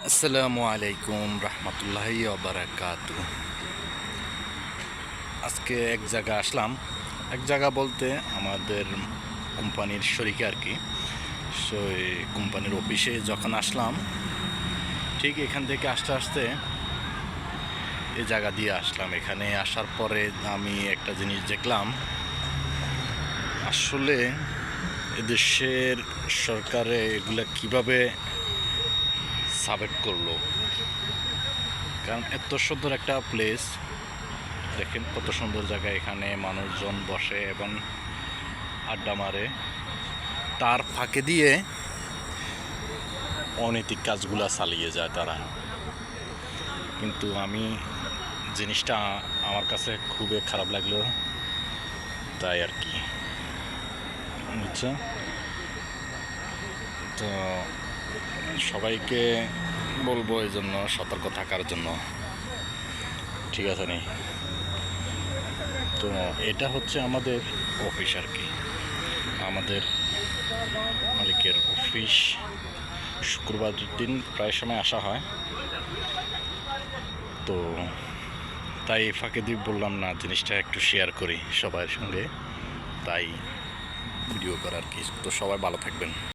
আসসালামু আলাইকুম রহমতুল্লাহি ওবারাকাতু। আজকে এক জায়গা আসলাম, এক জায়গা বলতে আমাদের কোম্পানির শরিকে আর কি। সো এই কোম্পানির অফিসে যখন আসলাম, ঠিক এখান থেকে আস্তে আস্তে এই জায়গা দিয়ে আসলাম। এখানে আসার পরে আমি একটা জিনিস দেখলাম, আসলে এদেশের সরকারে এগুলা কিভাবে সাবেট করলো। কারণ এত সুন্দর একটা প্লেস, দেখেন কত সুন্দর জায়গা, এখানে মানুষজন বসে এবং আড্ডা মারে, তার ফাঁকে দিয়ে অনৈতিক কাজগুলা চালিয়ে যায় তারা। কিন্তু আমি জিনিসটা আমার কাছে খুবই খারাপ লাগলো, তাই আর কি, বুঝছো? তো সবাইকে বলবো এই জন্য সতর্ক থাকার জন্য, ঠিক আছে নি? তো এটা হচ্ছে আমাদের অফিস আর কি, আমাদের মালিকের অফিস। শুক্রবার দিন প্রায় সময় আসা হয়, তো তাই ফাঁকে দিয়ে বললাম না জিনিসটা একটু শেয়ার করি সবার সঙ্গে, তাই ভিডিও করার কি। তো সবাই ভালো থাকবেন।